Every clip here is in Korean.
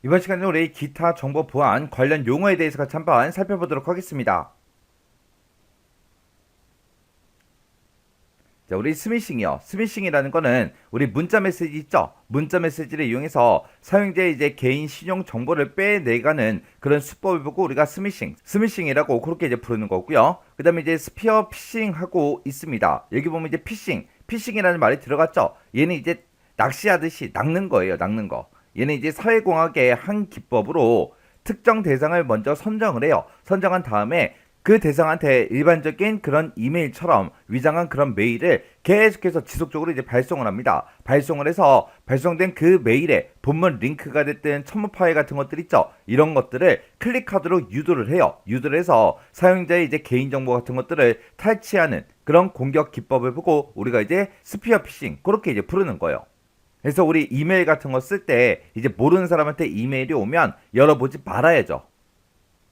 이번 시간에 우리 기타 정보 보안 관련 용어에 대해서 같이 한번 살펴보도록 하겠습니다. 자, 우리 스미싱이요. 스미싱이라는 거는 우리 문자 메시지 있죠? 문자 메시지를 이용해서 사용자의 이제 개인 신용 정보를 빼내가는 그런 수법을 보고 우리가 스미싱이라고 그렇게 이제 부르는 거고요. 그 다음에 이제 스피어 피싱하고 있습니다. 여기 보면 이제 피싱이라는 말이 들어갔죠? 얘는 이제 낚시하듯이 낚는 거예요. 낚는 거. 얘는 이제 사회공학의 한 기법으로 특정 대상을 먼저 선정을 해요. 선정한 다음에 그 대상한테 일반적인 그런 이메일처럼 위장한 그런 메일을 계속해서 지속적으로 이제 발송을 합니다. 발송을 해서 발송된 그 메일에 본문 링크가 됐든 첨부 파일 같은 것들 있죠. 이런 것들을 클릭하도록 유도를 해요. 유도를 해서 사용자의 이제 개인정보 같은 것들을 탈취하는 그런 공격 기법을 보고 우리가 이제 스피어 피싱 그렇게 이제 부르는 거예요. 그래서 우리 이메일 같은 거 쓸 때 이제 모르는 사람한테 이메일이 오면 열어보지 말아야죠.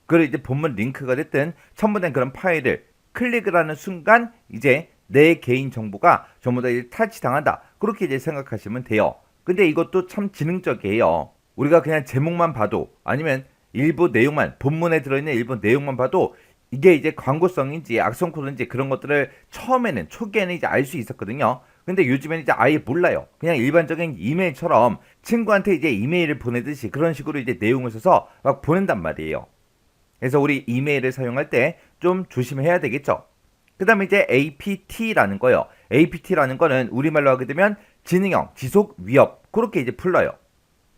그리고 이제 본문 링크가 됐든 첨부된 그런 파일을 클릭을 하는 순간 이제 내 개인 정보가 전부 다 이제 탈취당한다. 그렇게 이제 생각하시면 돼요. 근데 이것도 참 지능적이에요. 우리가 그냥 제목만 봐도 아니면 일부 내용만 본문에 들어있는 일부 내용만 봐도 이게 이제 광고성인지 악성 코드인지 그런 것들을 처음에는 초기에는 이제 알 수 있었거든요. 근데 요즘에는 이제 아예 몰라요. 그냥 일반적인 이메일처럼 친구한테 이제 이메일을 보내듯이 그런 식으로 이제 내용을 써서 막 보낸단 말이에요. 그래서 우리 이메일을 사용할 때 좀 조심해야 되겠죠. 그 다음에 이제 APT라는 거요. APT라는 거는 우리말로 하게 되면 지능형, 지속 위협 그렇게 이제 풀러요.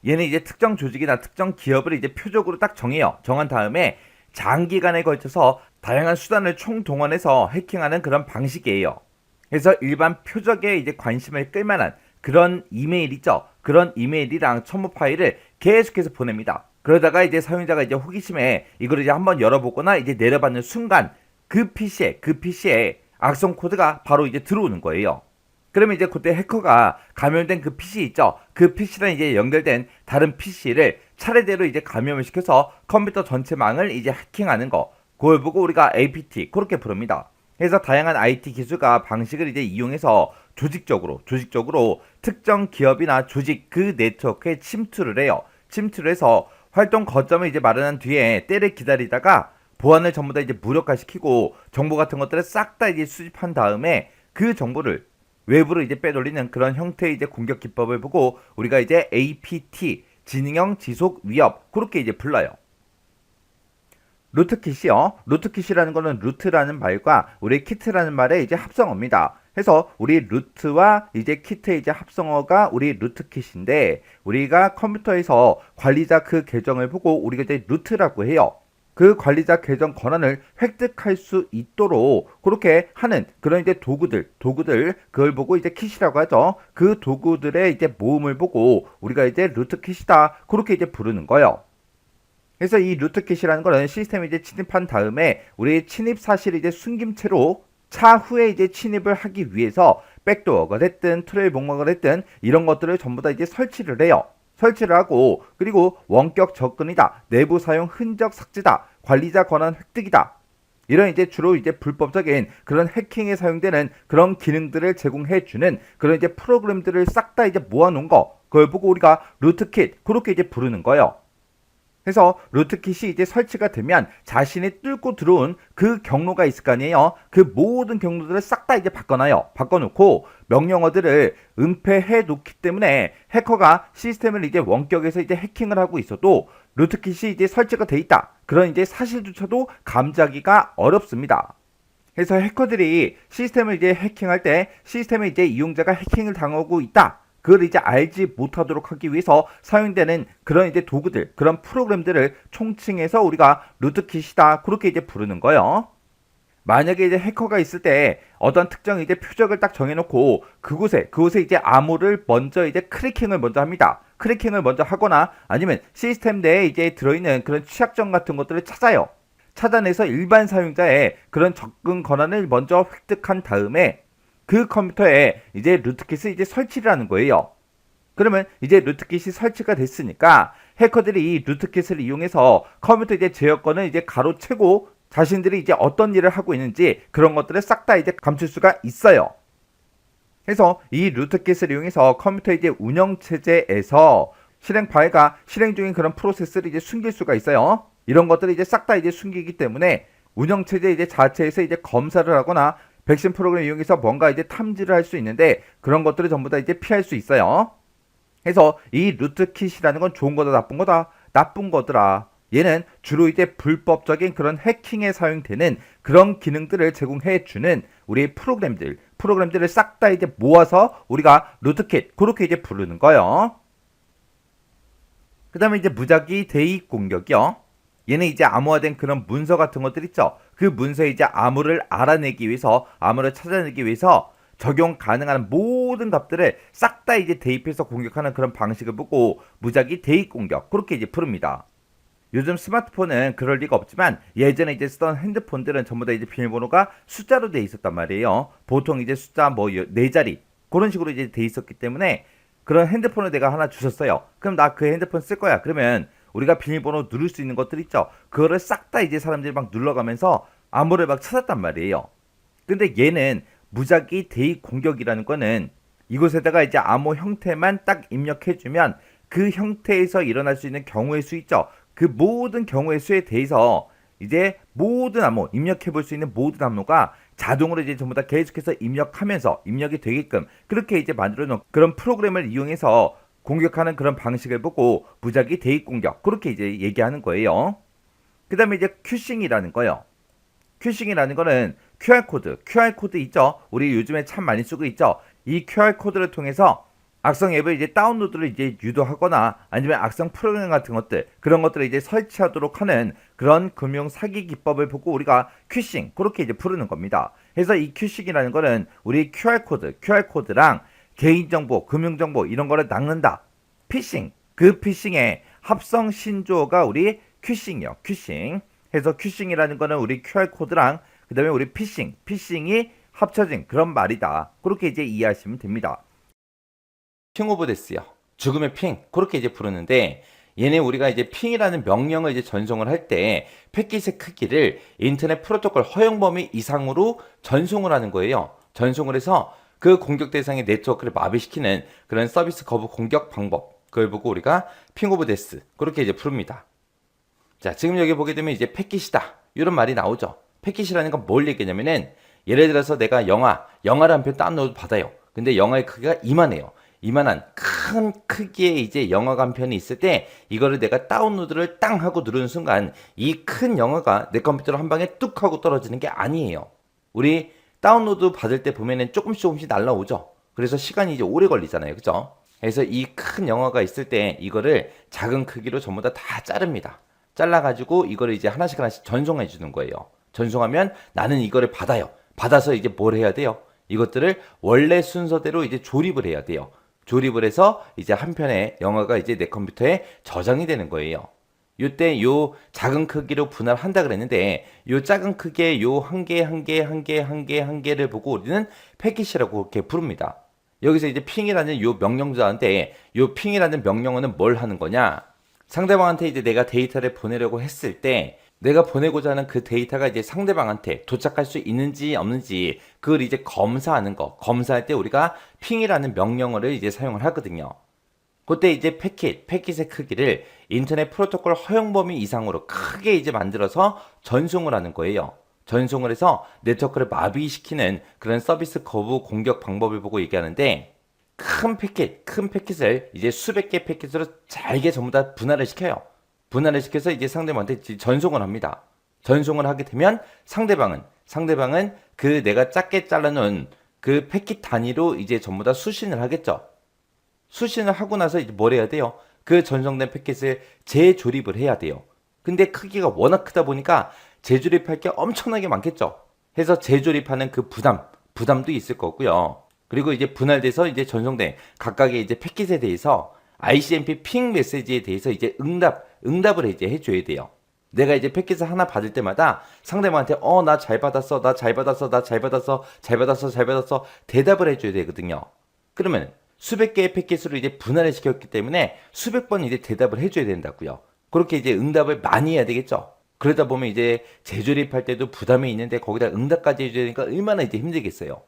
얘는 이제 특정 조직이나 특정 기업을 이제 표적으로 딱 정해요. 정한 다음에 장기간에 걸쳐서 다양한 수단을 총동원해서 해킹하는 그런 방식이에요. 그래서 일반 표적에 이제 관심을 끌만한 그런 이메일 있죠. 그런 이메일이랑 첨부 파일을 계속해서 보냅니다. 그러다가 이제 사용자가 이제 호기심에 이걸 이제 한번 열어보거나 이제 내려받는 순간 그 PC에 악성 코드가 바로 이제 들어오는 거예요. 그러면 이제 그때 해커가 감염된 그 PC 있죠. 그 PC랑 이제 연결된 다른 PC를 차례대로 이제 감염을 시켜서 컴퓨터 전체망을 이제 해킹하는 거. 그걸 보고 우리가 APT 그렇게 부릅니다. 그래서 다양한 IT 기술과 방식을 이제 이용해서 조직적으로 특정 기업이나 조직 그 네트워크에 침투를 해요. 침투를 해서 활동 거점을 이제 마련한 뒤에 때를 기다리다가 보안을 전부 다 이제 무력화시키고 정보 같은 것들을 싹 다 이제 수집한 다음에 그 정보를 외부로 이제 빼돌리는 그런 형태의 이제 공격 기법을 보고 우리가 이제 APT 지능형 지속 위협 그렇게 이제 불러요. 루트킷이요. 루트킷이라는 거는 루트라는 말과 우리 키트라는 말의 이제 합성어입니다. 그래서 우리 루트와 이제 키트의 이제 합성어가 우리 루트킷인데 우리가 컴퓨터에서 관리자 그 계정을 보고 우리가 이제 루트라고 해요. 그 관리자 계정 권한을 획득할 수 있도록 그렇게 하는 그런 이제 도구들 그걸 보고 이제 킷이라고 하죠. 그 도구들의 이제 모음을 보고 우리가 이제 루트킷이다 그렇게 이제 부르는 거예요. 그래서 이 루트킷이라는 거는 시스템에 이제 침입한 다음에 우리 침입 사실을 이제 숨긴 채로 차후에 이제 침입을 하기 위해서 백도어가 됐든 트레일 목록을 됐든 이런 것들을 전부 다 이제 설치를 해요. 설치를 하고 그리고 원격 접근이다. 내부 사용 흔적 삭제다. 관리자 권한 획득이다. 이런 이제 주로 이제 불법적인 그런 해킹에 사용되는 그런 기능들을 제공해 주는 그런 이제 프로그램들을 싹 다 이제 모아놓은 거. 그걸 보고 우리가 루트킷 그렇게 이제 부르는 거예요. 그래서 루트킷이 이제 설치가 되면 자신이 뚫고 들어온 그 경로가 있을 거 아니에요. 그 모든 경로들을 싹 다 이제 바꿔놔요. 바꿔놓고 명령어들을 은폐해 놓기 때문에 해커가 시스템을 이제 원격에서 이제 해킹을 하고 있어도 루트킷이 이제 설치가 돼 있다. 그런 이제 사실조차도 감지하기가 어렵습니다. 그래서 해커들이 시스템을 이제 해킹할 때 시스템에 이제 이용자가 해킹을 당하고 있다. 그걸 이제 알지 못하도록 하기 위해서 사용되는 그런 이제 도구들, 그런 프로그램들을 총칭해서 우리가 루트킷이다. 그렇게 이제 부르는 거예요. 만약에 이제 해커가 있을 때 어떤 특정 이제 표적을 딱 정해놓고 그곳에 이제 암호를 먼저 이제 크래킹을 먼저 합니다. 크래킹을 먼저 하거나 아니면 시스템 내에 이제 들어있는 그런 취약점 같은 것들을 찾아요. 찾아내서 일반 사용자의 그런 접근 권한을 먼저 획득한 다음에 그 컴퓨터에 이제 루트킷을 이제 설치를 하는 거예요. 그러면 이제 루트킷이 설치가 됐으니까 해커들이 이 루트킷을 이용해서 컴퓨터 이제 제어권을 이제 가로채고 자신들이 이제 어떤 일을 하고 있는지 그런 것들을 싹 다 이제 감출 수가 있어요. 그래서 이 루트킷을 이용해서 컴퓨터 이제 운영 체제에서 실행 파일과 실행 중인 그런 프로세스를 이제 숨길 수가 있어요. 이런 것들을 이제 싹 다 이제 숨기기 때문에 운영체제 이제 자체에서 이제 검사를 하거나 백신 프로그램을 이용해서 뭔가 이제 탐지를 할 수 있는데 그런 것들을 전부 다 이제 피할 수 있어요. 그래서 이 루트킷이라는 건 좋은 거다 나쁜 거다? 나쁜 거더라. 얘는 주로 이제 불법적인 그런 해킹에 사용되는 그런 기능들을 제공해 주는 우리 프로그램들을 싹 다 이제 모아서 우리가 루트킷 그렇게 이제 부르는 거예요. 그 다음에 이제 무작위 대입 공격이요. 얘는 이제 암호화된 그런 문서 같은 것들 있죠. 그 문서에 이제 암호를 알아내기 위해서, 암호를 찾아내기 위해서 적용 가능한 모든 값들을 싹 다 이제 대입해서 공격하는 그런 방식을 보고 무작위 대입 공격 그렇게 이제 부릅니다. 요즘 스마트폰은 그럴 리가 없지만 예전에 이제 쓰던 핸드폰들은 전부 다 이제 비밀번호가 숫자로 돼 있었단 말이에요. 보통 이제 숫자 뭐 네 자리 그런 식으로 이제 돼 있었기 때문에 그런 핸드폰을 내가 하나 주셨어요. 그럼 나 그 핸드폰 쓸 거야. 그러면 우리가 비밀번호 누를 수 있는 것들 있죠. 그거를 싹 다 이제 사람들이 막 눌러가면서 암호를 막 찾았단 말이에요. 근데 얘는 무작위 대입 공격이라는 거는 이곳에다가 이제 암호 형태만 딱 입력해주면 그 형태에서 일어날 수 있는 경우의 수 있죠. 그 모든 경우의 수에 대해서 이제 모든 암호, 입력해 볼 수 있는 모든 암호가 자동으로 이제 전부 다 계속해서 입력하면서 입력이 되게끔 그렇게 이제 만들어 놓은 그런 프로그램을 이용해서 공격하는 그런 방식을 보고 무작위 대입 공격 그렇게 이제 얘기하는 거예요. 그 다음에 이제 큐싱이라는 거요. 큐싱이라는 거는 QR코드 있죠? 우리 요즘에 참 많이 쓰고 있죠? 이 QR코드를 통해서 악성 앱을 이제 다운로드를 이제 유도하거나 아니면 악성 프로그램 같은 것들 그런 것들을 이제 설치하도록 하는 그런 금융 사기 기법을 보고 우리가 큐싱 그렇게 이제 부르는 겁니다. 그래서 이 큐싱이라는 거는 우리 QR코드랑 개인정보, 금융정보 이런 거를 낚는다. 피싱, 그 피싱의 합성 신조어가 우리 큐싱이요. 큐싱. 해서 큐싱이라는 거는 우리 QR코드랑 그 다음에 우리 피싱이 합쳐진 그런 말이다. 그렇게 이제 이해하시면 됩니다. 핑 오브 데스요. 죽음의 핑. 그렇게 이제 부르는데 얘네 우리가 이제 핑이라는 명령을 이제 전송을 할 때 패킷의 크기를 인터넷 프로토콜 허용 범위 이상으로 전송을 하는 거예요. 전송을 해서 그 공격 대상의 네트워크를 마비시키는 그런 서비스 거부 공격 방법. 그걸 보고 우리가 핑 오브 데스. 그렇게 이제 부릅니다. 자, 지금 여기 보게 되면 이제 패킷이다. 이런 말이 나오죠. 패킷이라는 건 뭘 얘기냐면은 예를 들어서 내가 영화를 한 편 다운로드 받아요. 근데 영화의 크기가 이만해요. 이만한 큰 크기의 이제 영화가 한 편이 있을 때 이거를 내가 다운로드를 땅 하고 누르는 순간 이 큰 영화가 내 컴퓨터로 한 방에 뚝 하고 떨어지는 게 아니에요. 우리 다운로드 받을 때 보면은 조금씩 날라오죠. 그래서 시간이 이제 오래 걸리잖아요. 그죠? 그래서 이 큰 영화가 있을 때 이거를 작은 크기로 전부 다 자릅니다. 잘라가지고 이거를 이제 하나씩 전송해 주는 거예요. 전송하면 나는 이거를 받아요. 받아서 이제 뭘 해야 돼요? 이것들을 원래 순서대로 이제 조립을 해야 돼요. 조립을 해서 이제 한 편의 영화가 이제 내 컴퓨터에 저장이 되는 거예요. 요때 요 작은 크기로 분할한다 그랬는데 요 작은 크기의 요 한 개를 보고 우리는 패킷이라고 이렇게 부릅니다. 여기서 이제 핑이라는 요 명령자한테 요 핑이라는 명령어는 뭘 하는 거냐? 상대방한테 이제 내가 데이터를 보내려고 했을 때 내가 보내고자 하는 그 데이터가 이제 상대방한테 도착할 수 있는지 없는지 그걸 이제 검사하는 거. 검사할 때 우리가 핑이라는 명령어를 이제 사용을 하거든요. 그때 이제 패킷의 크기를 인터넷 프로토콜 허용 범위 이상으로 크게 이제 만들어서 전송을 하는 거예요. 전송을 해서 네트워크를 마비시키는 그런 서비스 거부 공격 방법을 보고 얘기하는데 큰 패킷을 이제 수백 개 패킷으로 잘게 전부 다 분할을 시켜요. 분할을 시켜서 이제 상대방한테 전송을 합니다. 전송을 하게 되면 상대방은 그 내가 작게 잘라놓은 그 패킷 단위로 이제 전부 다 수신을 하겠죠. 수신을 하고 나서 이제 뭘 해야 돼요? 그 전송된 패킷을 재조립을 해야 돼요. 근데 크기가 워낙 크다 보니까 재조립할 게 엄청나게 많겠죠. 해서 재조립하는 그 부담도 있을 거고요. 그리고 이제 분할돼서 이제 전송된 각각의 이제 패킷에 대해서 ICMP 핑 메시지에 대해서 이제 응답을 이제 해줘야 돼요. 내가 이제 패킷을 하나 받을 때마다 상대방한테 나 잘 받았어 대답을 해줘야 되거든요. 그러면 수백 개의 패킷으로 이제 분할을 시켰기 때문에 수백 번 이제 대답을 해줘야 된다고요. 그렇게 이제 응답을 많이 해야 되겠죠. 그러다 보면 이제 재조립할 때도 부담이 있는데 거기다 응답까지 해줘야 되니까 얼마나 이제 힘들겠어요.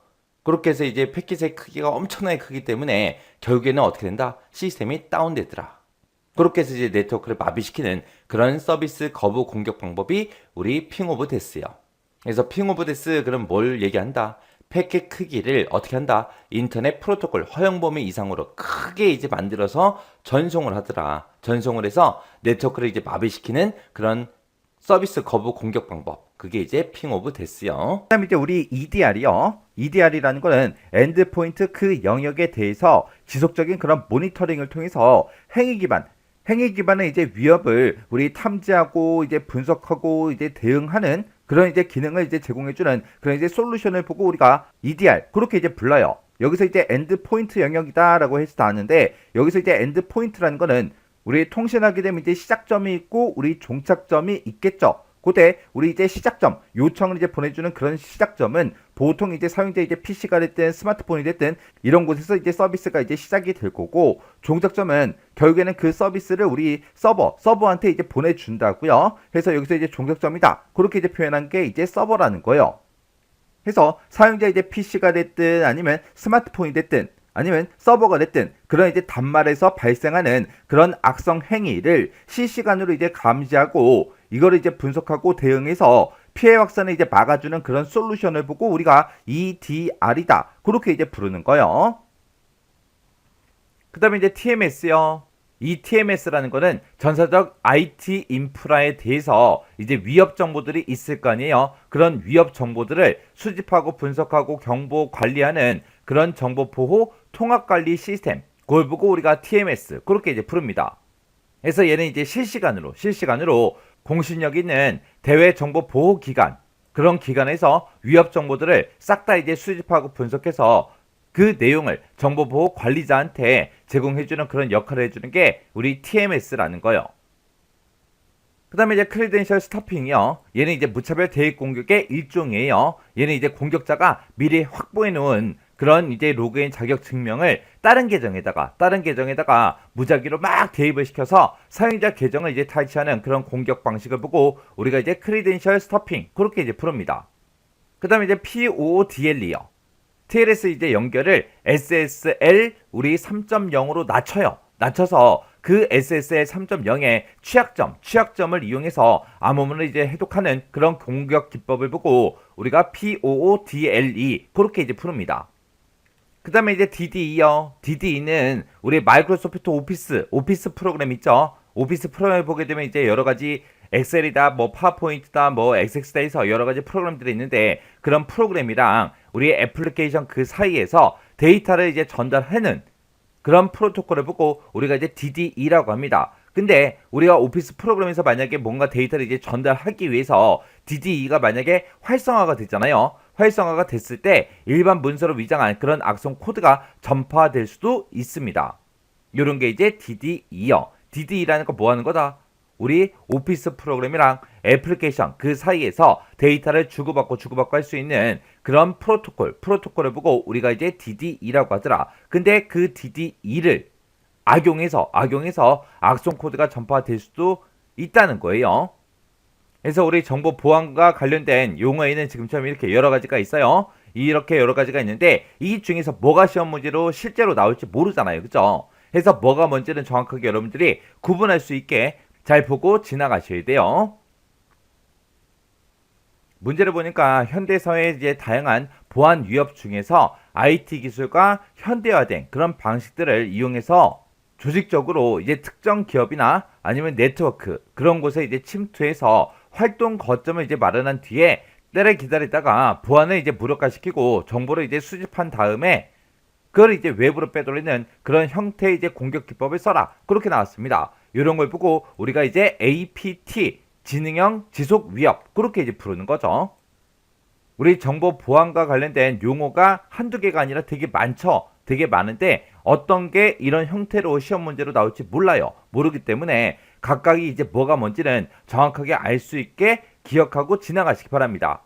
그렇게 해서 이제 패킷의 크기가 엄청나게 크기 때문에 결국에는 어떻게 된다? 시스템이 다운되더라. 그렇게 해서 이제 네트워크를 마비시키는 그런 서비스 거부 공격 방법이 우리 핑 오브 데스요. 그래서 핑 오브 데스 그럼 뭘 얘기한다? 패킷 크기를 어떻게 한다? 인터넷 프로토콜 허용 범위 이상으로 크게 이제 만들어서 전송을 하더라. 전송을 해서 네트워크를 이제 마비시키는 그런 서비스 거부 공격 방법. 그게 이제 핑 오브 데스요. 그다음에 이제 우리 EDR이요. EDR이라는 거는 엔드포인트 그 영역에 대해서 지속적인 그런 모니터링을 통해서 행위 기반의 이제 위협을 우리 탐지하고 이제 분석하고 이제 대응하는 그런 이제 기능을 이제 제공해주는 그런 이제 솔루션을 보고 우리가 EDR 그렇게 이제 불러요. 여기서 이제 엔드 포인트 영역이다라고 해서 나왔는데 여기서 이제 엔드 포인트라는 거는 우리 통신하게 되면 이제 시작점이 있고 우리 종착점이 있겠죠. 그때 우리 이제 시작점 요청을 이제 보내주는 그런 시작점은 보통 이제 사용자 이제 PC가 됐든 스마트폰이 됐든 이런 곳에서 이제 서비스가 이제 시작이 될 거고 종착점은 결국에는 그 서비스를 우리 서버한테 이제 보내준다고요. 그래서 여기서 이제 종착점이다 그렇게 이제 표현한 게 이제 서버라는 거예요. 그래서 사용자 이제 PC가 됐든 아니면 스마트폰이 됐든 아니면 서버가 됐든 그런 이제 단말에서 발생하는 그런 악성 행위를 실시간으로 이제 감지하고 이거를 이제 분석하고 대응해서 피해 확산을 이제 막아주는 그런 솔루션을 보고 우리가 EDR이다 그렇게 이제 부르는 거예요. 그 다음에 이제 TMS요. 이 TMS라는 거는 전사적 IT 인프라에 대해서 이제 위협 정보들이 있을 거 아니에요. 그런 위협 정보들을 수집하고 분석하고 경보 관리하는 그런 정보 보호 통합 관리 시스템. 그걸 보고 우리가 TMS 그렇게 이제 부릅니다. 그래서 얘는 이제 실시간으로 공신력 있는 대외 정보 보호 기관 그런 기관에서 위협 정보들을 싹 다 이제 수집하고 분석해서 그 내용을 정보보호 관리자한테 제공해주는 그런 역할을 해주는 게 우리 TMS라는 거예요. 그 다음에 이제 크리덴셜 스토핑이요. 얘는 이제 무차별 대입 공격의 일종이에요. 얘는 이제 공격자가 미리 확보해 놓은 그런 이제 로그인 자격 증명을 다른 계정에다가 무작위로 막 대입을 시켜서 사용자 계정을 이제 탈취하는 그런 공격 방식을 보고 우리가 이제 크리덴셜 스토핑 그렇게 이제 부릅니다. 그 다음에 이제 PODL이요. TLS 이제 연결을 SSL 우리 3.0으로 낮춰서 그 SSL 3.0의 취약점을 이용해서 암호문을 이제 해독하는 그런 공격 기법을 보고 우리가 PODLE 그렇게 이제 부릅니다. 그 다음에 이제 DDE요. DDE는 우리 마이크로소프트 오피스 프로그램 있죠. 오피스 프로그램을 보게 되면 이제 여러 가지 엑셀이다, 뭐 파워포인트다, 뭐 XX다 해서 여러 가지 프로그램들이 있는데 그런 프로그램이랑 우리 애플리케이션 그 사이에서 데이터를 이제 전달하는 그런 프로토콜을 보고 우리가 이제 DDE라고 합니다. 근데 우리가 오피스 프로그램에서 만약에 뭔가 데이터를 이제 전달하기 위해서 DDE가 만약에 활성화가 됐잖아요. 활성화가 됐을 때 일반 문서로 위장한 그런 악성 코드가 전파될 수도 있습니다. 이런 게 이제 DDE요. DDE라는 거 뭐 하는 거다? 우리 오피스 프로그램이랑 애플리케이션 그 사이에서 데이터를 주고받고 할 수 있는 그런 프로토콜을 보고 우리가 이제 DDE라고 하더라. 근데 그 DDE를 악용해서 악성 코드가 전파될 수도 있다는 거예요. 그래서 우리 정보 보안과 관련된 용어에는 지금처럼 이렇게 여러 가지가 있어요. 이렇게 여러 가지가 있는데 이 중에서 뭐가 시험 문제로 실제로 나올지 모르잖아요. 그죠? 그래서 뭐가 뭔지는 정확하게 여러분들이 구분할 수 있게 잘 보고 지나가셔야 돼요. 문제를 보니까 현대사회의 이제 다양한 보안 위협 중에서 IT 기술과 현대화된 그런 방식들을 이용해서 조직적으로 이제 특정 기업이나 아니면 네트워크 그런 곳에 이제 침투해서 활동 거점을 이제 마련한 뒤에 때를 기다리다가 보안을 이제 무력화시키고 정보를 이제 수집한 다음에 그걸 이제 외부로 빼돌리는 그런 형태의 이제 공격 기법을 써라. 그렇게 나왔습니다. 이런 걸 보고 우리가 이제 APT, 지능형 지속 위협, 그렇게 이제 부르는 거죠. 우리 정보 보안과 관련된 용어가 한두 개가 아니라 되게 많죠. 되게 많은데 어떤 게 이런 형태로 시험 문제로 나올지 몰라요. 모르기 때문에 각각이 이제 뭐가 뭔지는 정확하게 알 수 있게 기억하고 지나가시기 바랍니다.